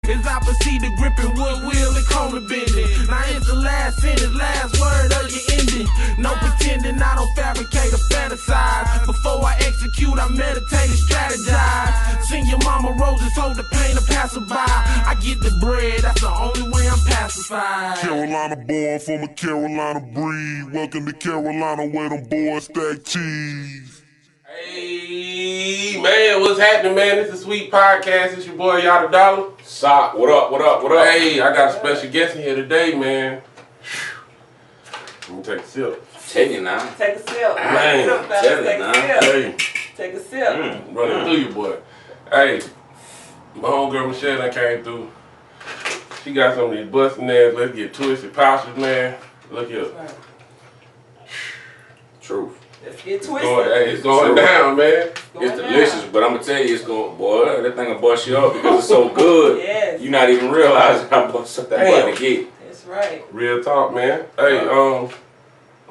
as I proceed to gripping wood wheel and corner bending. Now it's the last sentence, last word of your ending. No pretending, I don't fabricate or fantasize. Before I execute, I meditate and strategize. Sing your mama roses, hold the pain to passerby. I get the bread, that's the only way I'm pacified. Carolina born from a Carolina breed. Welcome to Carolina where them boys stack cheese. Hey man, what's happening, man? This is Sweet Podcast. It's your boy Yadda. Sock, what up, what up, what up? Hey, I got a special guest in here today, man. Let me take a sip. Tell you now. Take a sip. Man, tell you now. Hey, Take a sip. running through you, boy. Hey, my homegirl Michelle done came through. She got some of these busting ass. Let's get twisted pouches, man. Look here. Right. Truth. Let's get It's twisted. going down, man. It's delicious, but I'm gonna tell you, it's going, boy, that thing will bust you up because it's so good. Yes. You not even realizing how much that about to get. That's right. Real talk, man. Hey,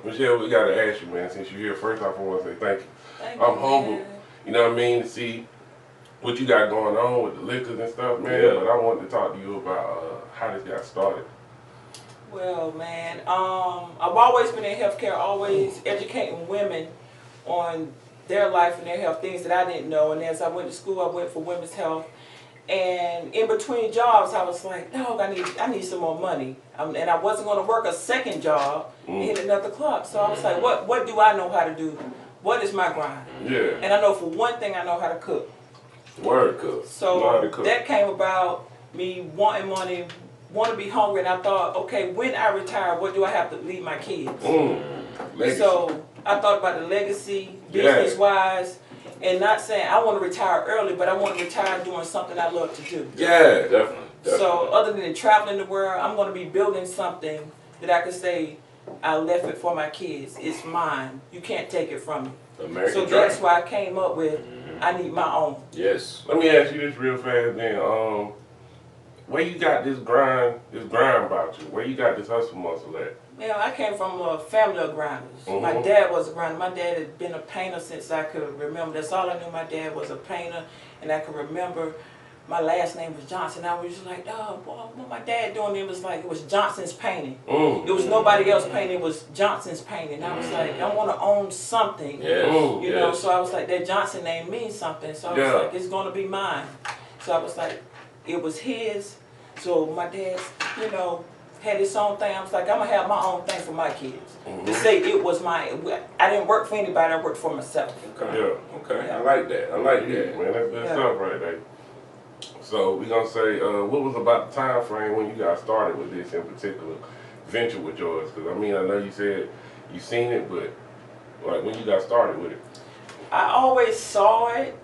Michelle, we gotta ask you, man. Since you're here, first off, I want to say thank you. Thank I'm you, humbled. man. You know what I mean? To see what you got going on with the liquors and stuff, man. Yeah. But I wanted to talk to you about how this got started. Well, man, I've always been in healthcare, always educating women on their life and their health, things that I didn't know. And as I went to school, I went for women's health. And in between jobs, I was like, no, I need some more money. And I wasn't going to work a second job and hit another club. So I was like, what do I know how to do? What is my grind? Yeah. And I know for one thing, I know how to cook. Word cook. So Know how to cook. that came about me wanting money, want to be hungry, and I thought, okay, when I retire, what do I have to leave my kids? Legacy. So I thought about the legacy, Yeah. business-wise, and not saying I want to retire early, but I want to retire doing something I love to do. Yeah. Definitely. So other than traveling the world, I'm going to be building something that I can say, I left it for my kids. It's mine. You can't take it from me. American So dream. that's why I came up with, I need my own. Yes. Let me ask you this real fast, then. Where you got this grind about you? Where you got this hustle muscle at? Yeah, I came from a family of grinders. My Mhm. dad was a grinder. My dad had been a painter since I could remember. That's all I knew. My dad was a painter, and I could remember my last name was Johnson. I was just like, oh, boy, what my dad doing? It was like, it was Johnson's painting. It was nobody else painting. It was Johnson's painting. I was like, I want to own something. Yes. You know, so I was like, that Johnson name means something. So I was Yeah. like, it's going to be mine. So I was like, it was his. So my dad, you know, had his own thing. I was like, I'm going to have my own thing for my kids. To say it was mine. I didn't work for anybody. I worked for myself. Okay. Yeah. Okay. Yeah. I like that. I like that. Man, that's good Yeah. stuff right there. So we gonna say, what was about the time frame when you got started with this in particular venture with yours? Because I mean, I know you said you seen it, but like when you got started with it. I always saw it,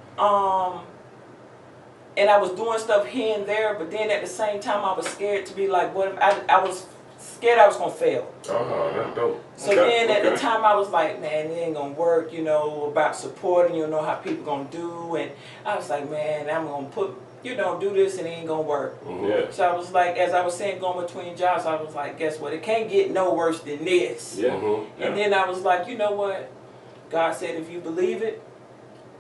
and I was doing stuff here and there, but then at the same time I was scared to be like, what if I was scared I was gonna fail. That's dope. So Okay, then at the okay. time I was like, man, it ain't gonna work, you know, about supporting, you know, how people gonna do, and I was like, man, I'm gonna put, you know, do this and it ain't gonna work. Yeah. So I was like, as I was saying, going between jobs, I was like, guess what, it can't get no worse than this. Yeah. And then I was like, you know what, God said if you believe it,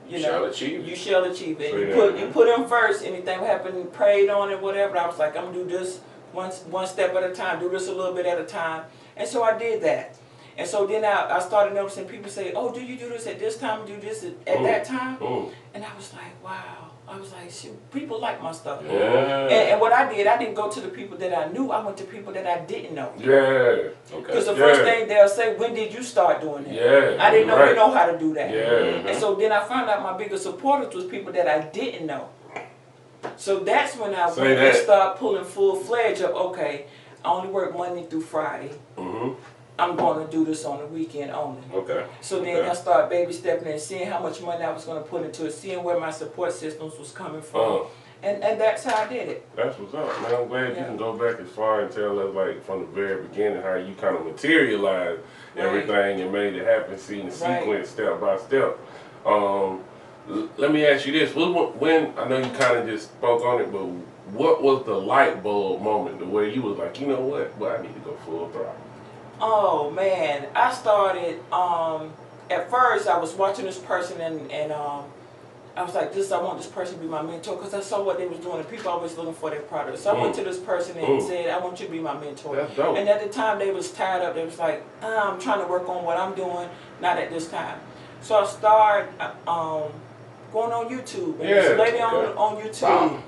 you know, Shall achieve. you shall achieve it. Say You that, you put him first. Anything happen, prayed on it, whatever. I was like, I'm gonna do this one step at a time. Do this a little bit at a time. And so I did that. And so then I started noticing people say, oh, do you do this at this time? Do this at that time? And I was like, wow. I was like, shoot, people like my stuff. Yeah. And what I didn't go to the people that I knew. I went to people that I didn't know. Yeah. Because Okay. the first thing they'll say, when did you start doing that? Yeah. I didn't know Right. you know how to do that. Yeah. And so then I found out my biggest supporters was people that I didn't know. So that's when I Say went and that. started pulling full-fledged up, okay, I only work Monday through Friday. I'm going to do this on the weekend only. Okay. So then I started baby stepping and seeing how much money I was going to put into it, seeing where my support systems was coming from. And that's how I did it. That's what's up, man. I'm glad you Yeah. can go back as far and tell us, like, from the very beginning, how you kind of materialized Right. everything and made it happen, seeing the Right. sequence step by step. Let me ask you this. When, I know you kind of just spoke on it, but what was the light bulb moment, the way you was like, you know what, well, I need to go full throttle? Oh man, I started, at first I was watching this person and I was like, I want this person to be my mentor because I saw what they was doing. And people always looking for their product. So I went to this person and said, I want you to be my mentor. That's dope. And at the time, they was tired of. They was like, I'm trying to work on what I'm doing, not at this time. So I started going on YouTube. And this lady on YouTube.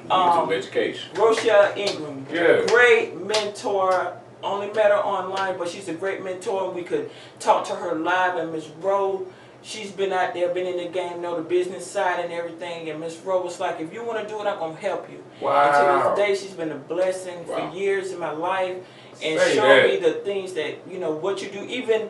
YouTube education. Rochelle Ingram. Yeah. Great mentor. Only met her online, but she's a great mentor. And we could talk to her live. And Miss Rowe, she's been out there, been in the game, know the business side and everything. And Miss Rowe was like, if you want to do it, I'm going to help you. Wow. And to this day, she's been a blessing for years in my life. And Say showed that. me the things that, you know, what you do. Even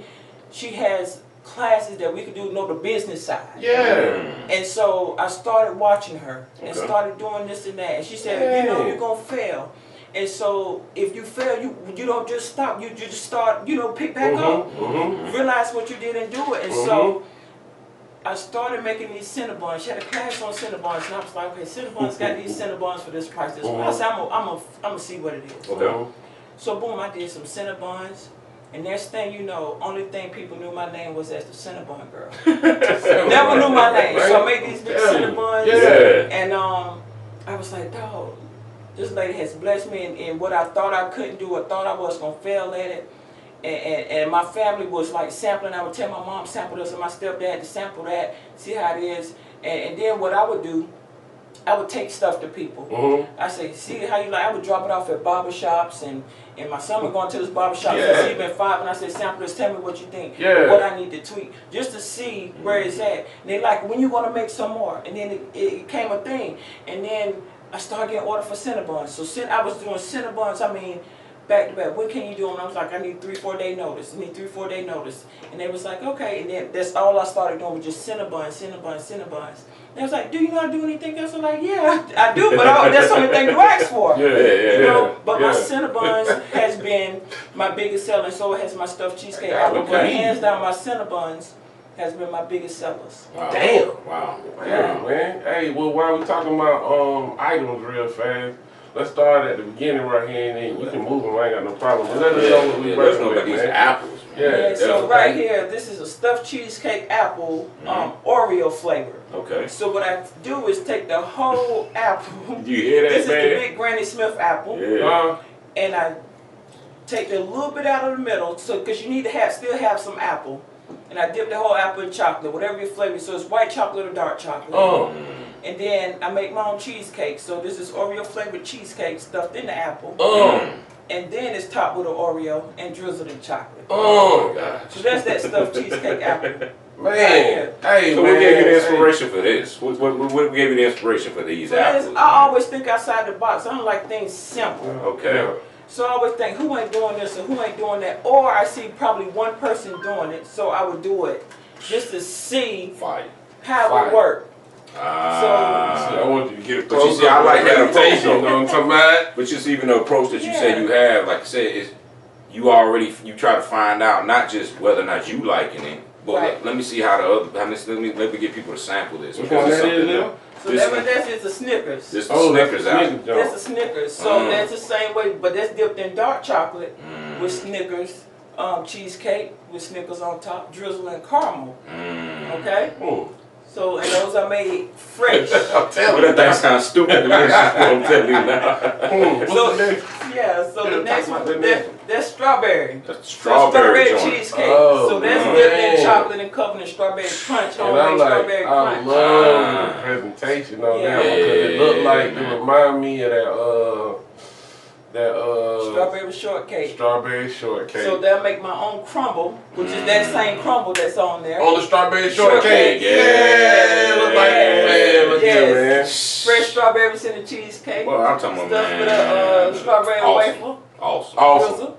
she has classes that we could do, know the business side. Yeah. And so I started watching her and Okay. started doing this and that. And she said, you know, you're going to fail. And so if you fail, you don't just stop. You just start, you know, pick back up. Realize what you did and do it. And so I started making these Cinnabons. She had a class on Cinnabons. And I was like, okay, Cinnabons got these Cinnabons for this price. This price. I said, I'm gonna see what it is. Okay. So boom, I did some Cinnabons. And next thing you know, only thing people knew my name was as the Cinnabon girl. Never knew my name. So I made these big Cinnabons. Yeah. And I was like, dog, this lady has blessed me in what I thought I couldn't do. I thought I was going to fail at it. And my family was like sampling. I would tell my mom sample this and my stepdad to sample that, see how it is. And then what I would do, I would take stuff to people. I say, see how you like. I would drop it off at barbershops, and my son would go into this barbershop since he's been 5, and I said, sample this, tell me what you think, what I need to tweak, just to see where it's at. And they like, when you going to make some more? And then it became a thing. And then I started getting ordered for Cinnabons. So I was doing Cinnabons, I mean, back to back. When can you do them? I was like, I need 3-4 day notice. I need 3-4 day notice. And they was like, okay. And then that's all I started doing was just Cinnabons. They was like, do you know how to do anything else? I'm like, yeah, I do, but that's the only thing you ask for. You know, but my Cinnabons has been my biggest seller, so has my stuffed cheesecake apple. But hands down, my Cinnabons has been my biggest sellers. Wow. Damn. Wow. Yeah, man. Hey, well, while we talking about items real fast, let's start at the beginning right here, and then you can move them. I ain't got no problem. But let us know what we Let's working know with, about these man. apples. Yeah, so right here, this is a stuffed cheesecake apple, Oreo flavor. Okay. So what I do is take the whole apple. You hear that, This man? is the big Granny Smith apple. Yeah. And I take a little bit out of the middle, so because you need to still have some apple. And I dip the whole apple in chocolate, whatever your flavor. So it's white chocolate or dark chocolate. And then I make my own cheesecake. So this is Oreo flavored cheesecake stuffed in the apple. And then it's topped with an Oreo and drizzled in chocolate. Oh, gosh. So that's that stuffed cheesecake apple. Man, hey, So man. what gave you the inspiration for this? What gave you the inspiration for these apples? I always think outside the box. I don't like things simple. Okay. So I always think, who ain't doing this or who ain't doing that? Or I see probably one person doing it, so I would do it just to see how it would work. I want you to get a But you see, I like that approach, you know what I'm talking about? But just even the approach that you say you have, like I said, is you try to find out not just whether or not you liking it, but let me see how let me get people to sample this. Because it's something new. So that's just a Snickers. This is Snickers out. That's a Snickers. So that's the same way, but that's dipped in dark chocolate with Snickers cheesecake with Snickers on top, drizzle and caramel. Okay? So, and those are made fresh. I'm telling you, that sounds stupid to me. I'm telling you now. So the next one, that's strawberry. That's strawberry cheesecake. So that's dipped in chocolate and covered in strawberry crunch, homemade strawberry crunch. I love the presentation on that one because it looked like, it remind me of strawberry shortcake. Strawberry shortcake. So they'll make my own crumble, which is that same crumble that's on there. On the strawberry shortcake. Yeah, look like it, man. Look here, man. Fresh strawberries in the cheesecake. Well, I'm talking about, stuffed man. with a strawberry waffle. Awesome.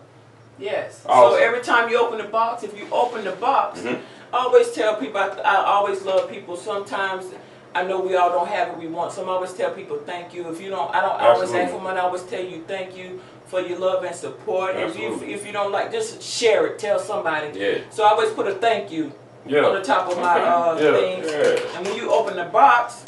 Yes. Awesome. So every time you open the box, if you open the box, I always tell people, I always love people. Sometimes I know we all don't have what we want, so I always tell people thank you. If you don't, I don't always ask for money. I always tell you thank you for your love and support. If you don't like, just share it. Tell somebody. So I always put a thank you on the top of my thing. And when you open the box,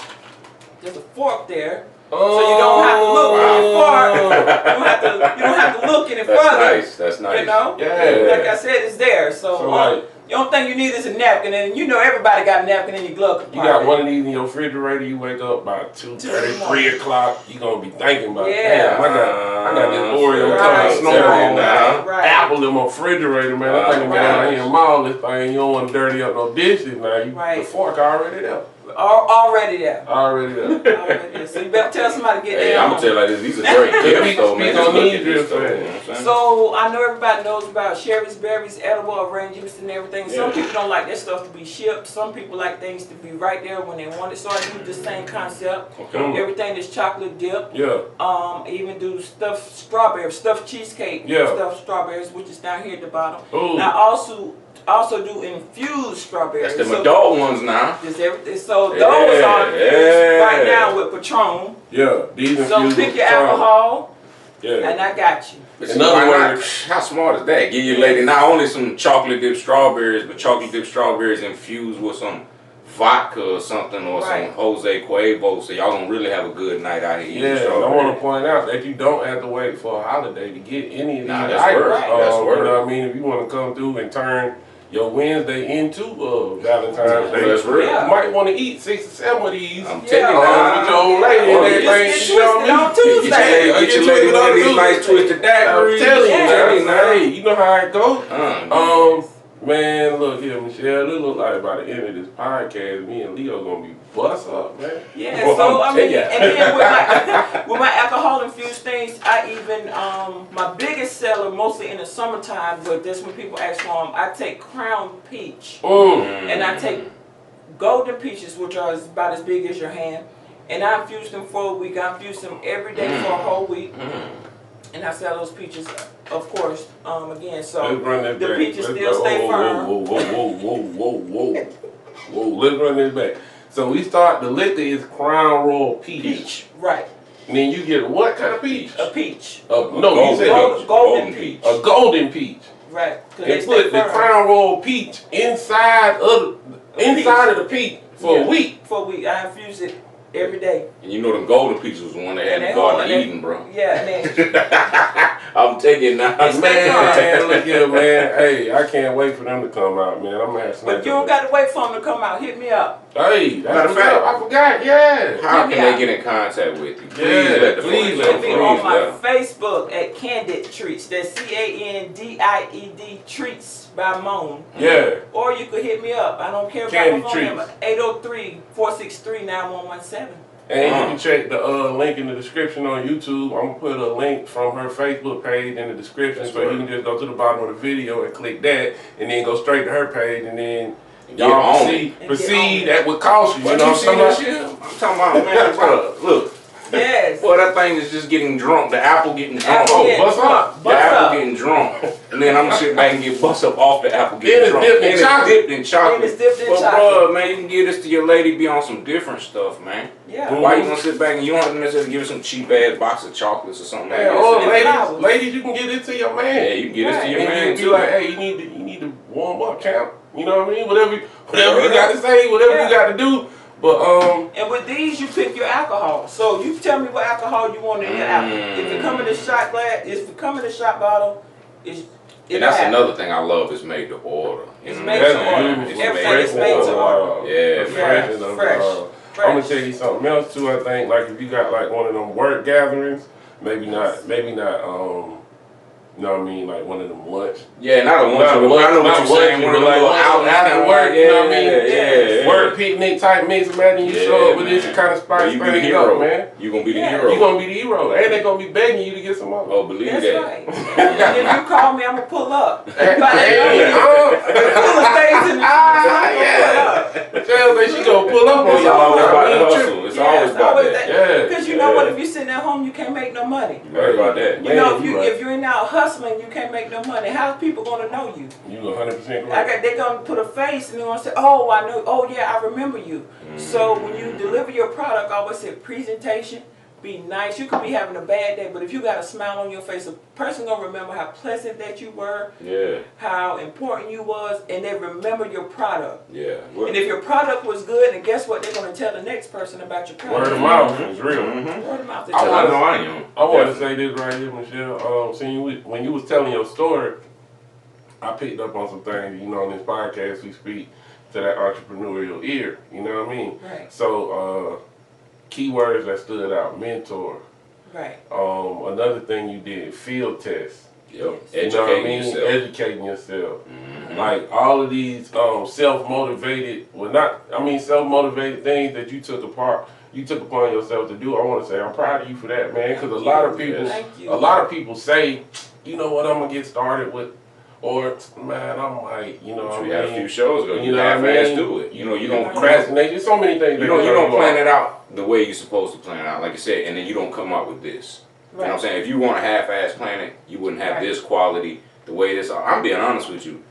there's a fork there. So you don't have to look when you fart. You don't have to look any further. That's nice. You know? Yeah. Like I said, it's there. So The only thing you need is a napkin, and you know everybody got a napkin in your glove You compartment. got one of these in your refrigerator, you wake up by 2:30, 3 o'clock, you gonna be thinking about, Yeah. damn, I got this Oreo Right. coming snowing Right. Right. apple in my refrigerator, man. I'm thinking about out here and maul this thing. You don't want to dirty up no dishes now. Right. The fork already there. Already there. Already there. Already there. So you better tell somebody to get Hey, down. I'm gonna tell you like this. These are great gifts, though, man. Speak Just on look these at this gifts, stuff, man. you know what I'm saying? So I know everybody knows about Sherry's Berries edible arrangements and everything. Some Yeah. people don't like their stuff to be shipped. Some people like things to be right there when they want it. So I use the same concept. Okay. Everything is chocolate dipped. Yeah. I even do stuffed strawberries, stuffed cheesecake, Yeah. stuffed strawberries, which is down here at the bottom. Ooh. And I also do infused strawberries. That's the adult ones now. Just everything. So Yeah, those are infused yeah. right now with Patron. Yeah. These So infused pick your Patron. alcohol, Yeah. and I got you. But In see, other why not? words- How smart is that? Give your lady not only some chocolate dipped strawberries, but chocolate dipped strawberries infused with some vodka or something, or Right. some Jose Cuervo, so y'all gonna really have a good night out here eating Yeah, and I strawberries. want to point out that you don't have to wait for a holiday to get any of these Nah, that's items. word. That's You word. know what I mean? If you want to come through and turn your Wednesday into Valentine's Day, That's real. Yeah. you might want to eat 6 or 7 of these. I'm Yeah. telling you With now. your old lady and Oh, everything, just you know what I get twisted on mean? Tuesday. Get your lady one of these nice twisted I'm daiquiris. telling you, Yeah. man. Hey, you know how it goes. Uh, Man, look here, Michelle. It look like by the end of this podcast, me and Leo gonna be bust up, man. Yeah, Well, so I'm I mean, tell ya. and then with my alcohol infused things, I even my biggest seller mostly in the summertime, but that's when people ask for them. I take Crown Peach and I take Golden Peaches, which are about as big as your hand, and I infuse them for a week. I infuse them every day for a whole week, and I sell those peaches, of course, again. So Let's run this the back. peaches Let's still go. stay firm. Whoa. Let's run this back. So we start, the liquor is Crown Royal Peach. Right, And then you get what kind of peach? a peach, No, you said golden peach. a golden peach. Right, 'cause And they stay put the firm. Crown Royal Peach inside of the peach for a week. For a week, I infuse it every day. and you know them golden peaches was the one they had in the Garden of Eden, bro. Yeah, and then I'm taking it now. Man, look here, man. Hey, I can't wait for them to come out, man. I'm gonna have to. but you don't got to wait for them to come out. Hit me up. Hey, Matter that's of what's fact- up. I forgot. Yeah. How Hit can me they out. get in contact with you? Yeah, let the please folks let know. Hit me Please, on my let 'em. Facebook at Candied Treats. That's CANDIED Treats by Moan. Yeah. Or you could hit me up. I don't care about Candied my phone Treats. number. 803-463-9117. And you can check the link in the description on YouTube. I'm gonna put a link from her Facebook page in the description, That's so you right. can just go to the bottom of the video and click that, and then go straight to her page, and then Get y'all on proceed. it. Proceed that would cost you. You What know you what see I'm that talking shit? about? I'm talking about, man, bro. Look, Yes. boy, that thing is just getting drunk. The apple getting drunk. Oh, Yeah, bust up. The Bust apple up. getting drunk, and then I'm gonna sit back and get bust up off the apple Then getting it's drunk. dipped in And it's chocolate. dipped in chocolate. And it's dipped in But chocolate. bruh, man, you can give this to your lady, be on some different stuff, man. Yeah. Why you gonna sit back and you don't have to necessarily give her some cheap ass box of chocolates or something like Man, that? or And flowers. ladies, you can get it to your man. Yeah, you can get this to your And man then be too. like, hey, you need to warm up, champ. You know what I mean? Whatever you got to say, whatever Yeah. you got to do. But And with these, you pick your alcohol. So you tell me what alcohol you want in your apple. If it come in a shot glass, if it come in a shot bottle, it's And that's another thing I love is made to order. It's You know made what to I'm order. saying? beautiful. It's Everything made is to made to order. order. Yeah, fresh. Fresh. I'm gonna tell you something else too. I think like if you got like one of them work gatherings, maybe not. You know what I mean? Like one of them lunch. Yeah, not a lunch. Not I know lunch, what not you're saying. lunch, One of but them little like out after work, you know what I mean? Yeah. Work picnic type mix. Imagine you show up with this and kind of spice You be the things up, hero, man. You gonna be the Yeah. hero. You gonna be the hero, and they gonna be begging you to get some more. Oh, believe That's that. right. And if you call me, I'm gonna pull up. But Hey, cooler stays in the Michelle say she gonna pull up on It's y'all. always about the I mean, hustle. It's always about that. Yeah. Because you know what? If you're sitting at home, you can't make no money. You right about that. You know, Man, you right. if you're in out hustling, you can't make no money. How's people gonna know you? You 100% right. They're gonna put a face and they're gonna say, "Oh, I know. Oh, yeah, I remember you." So when you deliver your product, I always say presentation. Be nice. You could be having a bad day, but if you got a smile on your face, a person gonna remember how pleasant that you were, Yeah, how important you was, and they remember your product. yeah. And if your product was good, and guess what? They're gonna tell the next person about your product. Word of mouth is real. Word of mouth is I I wanna- know I am. I want to say this right here, Michelle. When you was telling your story, I picked up on some things, you know, on this podcast we speak to that entrepreneurial ear, you know what I mean? Right. So, keywords that stood out, mentor. Right. Another thing you did, field tests. Yep. You know what I mean? Educating yourself. Like all of these self-motivated, self-motivated things that you took upon yourself to do. I want to say I'm proud of you for that, man. Because a lot of people say, you know what, I'm gonna get started with, or man, I'm like, you know, what I mean? We had a few shows ago. You know what I mean? Do it. You know, you don't procrastinate. There's so many things. You don't plan it out the way you're supposed to plan it out, like I said, and then you don't come up with this. You know what I'm saying? If you want a half-ass plan it, you wouldn't have this quality, the way this. I'm being honest with you.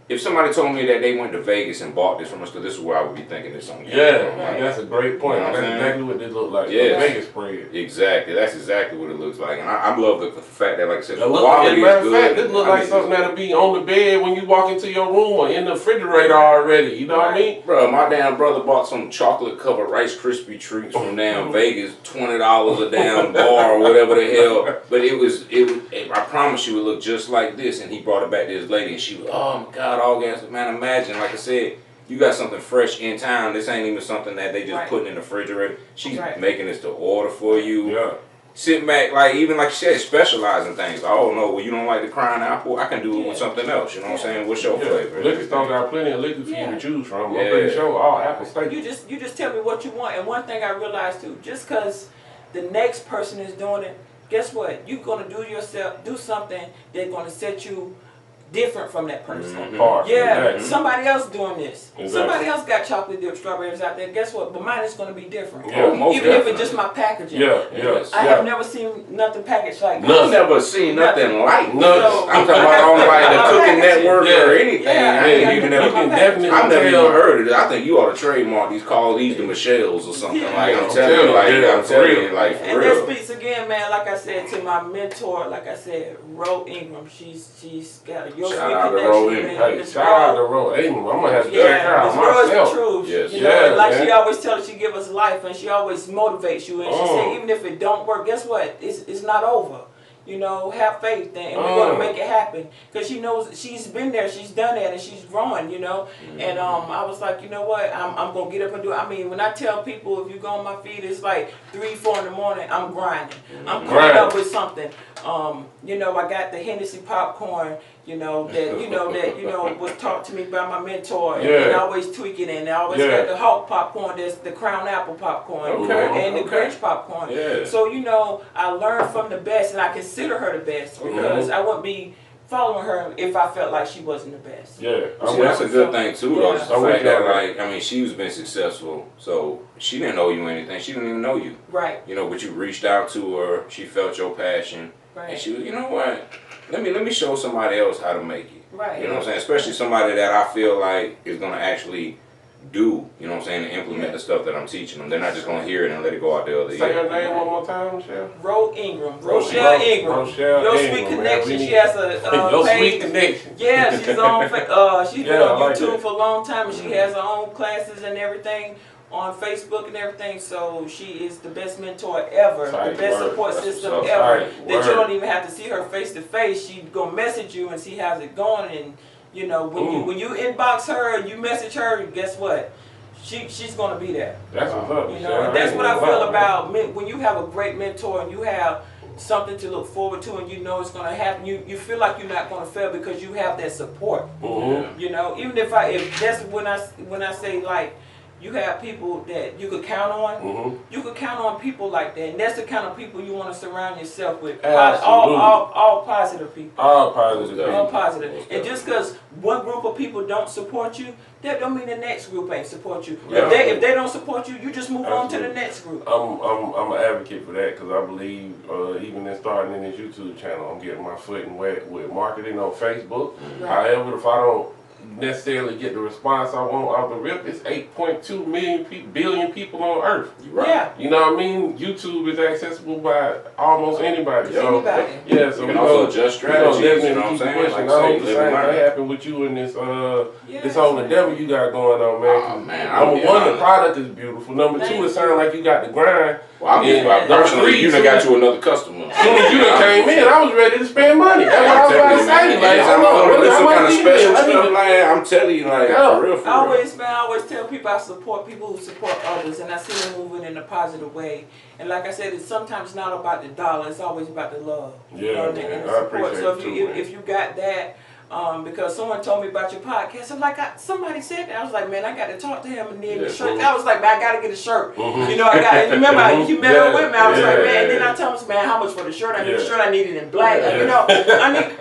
If somebody told me that they went to Vegas and bought this from us, because this is where I would be thinking this on. That's a great point. You know that's exactly what this look like. Yeah, Vegas spread. Exactly. That's exactly what it looks like, and I love the fact that, like I said, the quality is good. Fact, this look like something that'll be on the bed when you walk into your room or in the refrigerator already. You know what I mean? Bro, my damn brother bought some chocolate covered Rice Krispie treats from damn Vegas, $20 a damn bar or whatever the hell. But it was. I promise you, it looked just like this. And he brought it back to his lady, and she was, oh my God, all gas, man. Imagine, like I said, you got something fresh in town. This ain't even something that they just putting in the refrigerator. She's making this to order for you. Yeah. Sitting back, like even like she said, specializing things. Oh no, well you don't like the crying apple, I can do it with something else. You know what I'm saying? What's your flavor? Liquor store got plenty of liquor for you to choose from. I'm pretty sure all apple steak. You just tell me what you want. And one thing I realized too, just because the next person is doing it, guess what? You're gonna do something that's gonna set you different from that person. Somebody else doing this. Somebody else got chocolate dipped strawberries out there. Guess what? But mine is going to be different. Even if it's just my packaging. I have never seen nothing packaged like this. I've never seen nothing like this. I'm talking about on like the Cooking Network or anything. I've never even heard of it. I think you ought to trademark these, call these the Michelle's or something. Like I'm telling you, like for and real. that speaks again, man, like I said, to my mentor, like I said, Ro Ingram. She's got a shout out to Ro Ingram. Hey, shout out to Ro Ingram. I'm gonna have to check her out Ro myself. is the truth. You know, like she always tells us, she give us life, and she always motivates you. And she said, even if it don't work, guess what? It's not over. You know, have faith, and we're gonna make it happen. Cause she knows she's been there, she's done that, and she's growing. You know, and I was like, you know what? I'm gonna get up and do it. I mean, when I tell people, if you go on my feed, it's like 3, 4 in the morning. I'm grinding. I'm coming up with something. You know, I got the Hennessy popcorn. You know that was taught to me by my mentor, and I always tweak it. And I always got the Hawk popcorn. There's the Crown Apple popcorn, and the Grinch popcorn. So you know, I learned from the best, and I consider her the best because I wouldn't be following her if I felt like she wasn't the best. See, that's a good thing too, though. Just the fact that, like, I mean, she's been successful, so she didn't owe you anything. She didn't even know you, You know, but you reached out to her. She felt your passion, and she was, you know what? Let me show somebody else how to make it. You know what I'm saying? Especially somebody that I feel like is gonna actually do, you know what I'm saying, and implement the stuff that I'm teaching them. They're not just gonna hear it and let it go out the other ear. Say her name one more time, Michelle. Ro Ingram. Rochelle Ingram. Your Sweet Connection. She has a Your page. Sweet Connection. Yeah, she's on. She's been on YouTube for a long time, and she has her own classes and everything on Facebook and everything. So she is the best mentor ever, the best support system ever. That you don't even have to see her face to face. She gonna message you and see how's it going. And you know, when you inbox her and you message her, guess what? She's gonna be there. That's what's up. You know, and that's what I feel about when you have a great mentor and you have something to look forward to, and you know it's gonna happen. You feel like you're not gonna fail because you have that support. You know, even if that's when I say, like, you have people that you could count on. You could count on people like that, and that's the kind of people you want to surround yourself with. All positive people. All positive people. All positive. And just because one group of people don't support you, that don't mean the next group ain't support you. If they don't support you, you just move on to the next group. I'm an advocate for that because I believe even in starting in this YouTube channel, I'm getting my foot in wet with marketing on Facebook. However, if I don't necessarily get the response I want off the rip, it's 8.2 billion people on Earth. You know what I mean? YouTube is accessible by almost anybody. So you can also adjust strategies. You know what I'm saying? Like I hope the same thing happen with you in this this whole endeavor you got going on, man. Number one, the product is beautiful. Number two, it sounds like you got the grind. Well, personally, you done got you another customer. soon as you done came in, I was ready to spend money. That's what I was about to say. Like, I'm gonna do some kind of special I need stuff. to- Like, I'm telling you, like, for real, for real. I always tell people I support people who support others, and I see them moving in a positive way. And like I said, it's sometimes not about the dollar; it's always about the love. Yeah, and man, the I support. appreciate So it too, man. if you got that. Because someone told me about your podcast, I'm like, somebody said that. I was like, man, I got to talk to him and then the shirt. I was like, man, I got to get a shirt. You know, I got. You remember, you met up with me. I was like, man. And then I told him, man, how much for the shirt? I need a shirt. I need it in black. You know,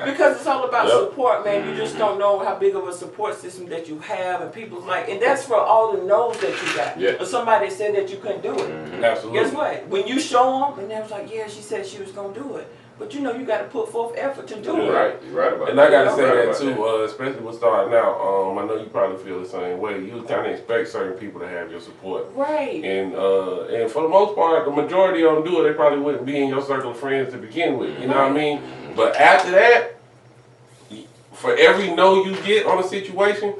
because it's all about support, man. You just don't know how big of a support system that you have, and people's like, and that's for all the no's that you got. Yeah. Or somebody said that you couldn't do it. Absolutely. Guess what? When you show them, and they was like, yeah, she said she was gonna do it. But you know, you got to put forth effort to do it. Right, you're right about And that. I gotta say Right that about too, especially with starting out. I know you probably feel the same way. You kind of expect certain people to have your support, Right. and for the most part, the majority of them do it. They probably wouldn't be in your circle of friends to begin with. You know what I mean? But after that, for every no you get on a situation,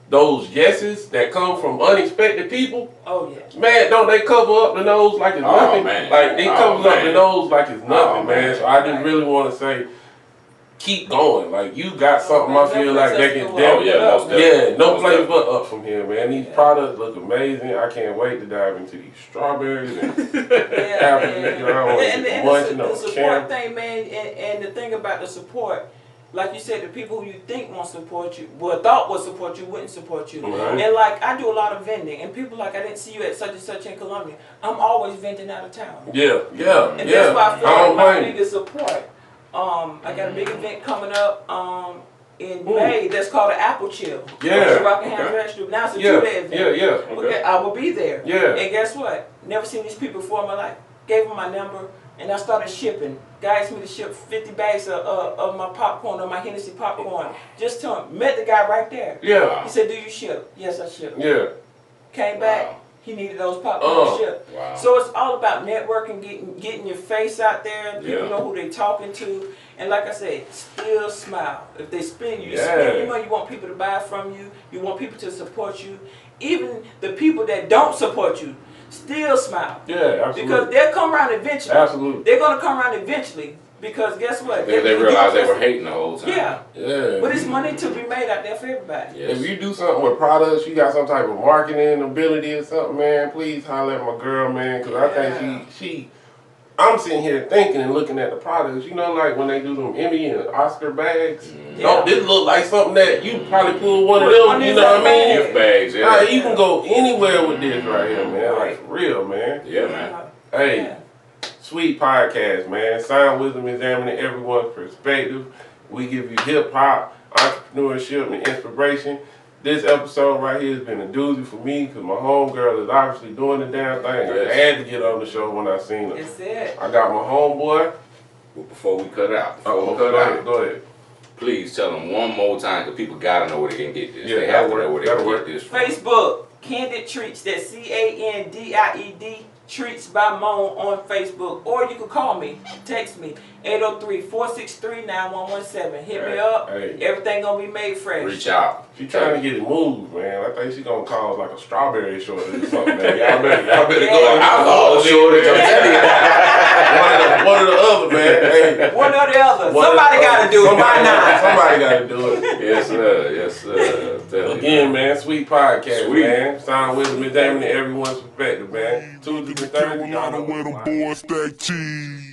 those yeses that come from unexpected people, Oh yeah. man, don't they cover up the nose like it's nothing? Man. Like they cover up the nose like it's nothing, man. Man. So I just really want to say, keep going. Like you got something. I feel like they can Oh, yeah, most definitely. no Most place definitely. but up from here, man. These products look amazing. I can't wait to dive into these strawberries and apples. You know, I want to get munching the on support camera. thing, man, and the thing about the support, like you said, the people who you think won't support you, thought would support you, wouldn't support you. Right. And like I do a lot of vending, and people like, I didn't see you at such and such in Columbia. I'm always vending out of town. Yeah. And that's why I feel don't like my blame you. biggest support. I got a big event coming up in May that's called the Apple Chill. Yeah. Rockingham Restaurant. Now it's a 2-day event. Yeah. Okay, I will be there. Yeah. And guess what? Never seen these people before in my life. Gave them my number, and I started shipping. Guy asked me to ship 50 bags of my popcorn, or my Hennessy popcorn. Just to him. Met the guy right there. Yeah. He said, do you ship? Yes, I ship. Yeah. Came back. He needed those popcorn shipped. Wow. So it's all about networking, getting your face out there. People Yeah. know who they talking to. And like I said, still smile. If they spend, you Yeah. spend your money, you want people to buy from you. You want people to support you. Even the people that don't support you, still smile. Yeah, absolutely. Because they'll come around eventually. Absolutely. They're going to come around eventually. Because guess what? They realized they were hating the whole time. Yeah. Yeah. But it's money to be made out there for everybody. Yes. If you do something with products, you got some type of marketing ability or something, man, please holler at my girl, man, because I think she, I'm sitting here thinking and looking at the products, you know, like when they do them Emmy and Oscar bags. No, this look like something that you probably pull one of them, you know what I mean? Gift bags, yeah. Nah, you can go anywhere with this right here, man, like for real, man. Yeah, man. Hey. Sweet podcast, man. Sound wisdom examining everyone's perspective. We give you hip hop, entrepreneurship, and inspiration. This episode right here has been a doozy for me because my homegirl is obviously doing the damn thing. Yes. I had to get on the show when I seen her. That's it. I got my homeboy. But before we cut out, Go ahead. please tell them one more time because people gotta know where they can get this. Yeah, they have to that'll know work. where they That'll can work. get this from. Facebook, Candied Treats, that's CANDIED, Treats by Moan on Facebook. Or you can call me, text me, 803-463-9117. Hit me up. Hey. Everything gonna be made fresh. Reach out. She trying to get it moved, man. I think she gonna cause like a strawberry shortage or something, man. Y'all better go Alcohol shortage, I'm telling you. one or the other, man. Hey. One or the other. One Somebody or the gotta other. do it. Why not? Somebody gotta do it. Yes, sir. Yes, sir. I'm telling you. Again, man, sweet podcast, Sweet. man. Sound wisdom examining everyone's perspective, man. Tuesday to Thursday, y'all Carolina know where them what boys stack cheese.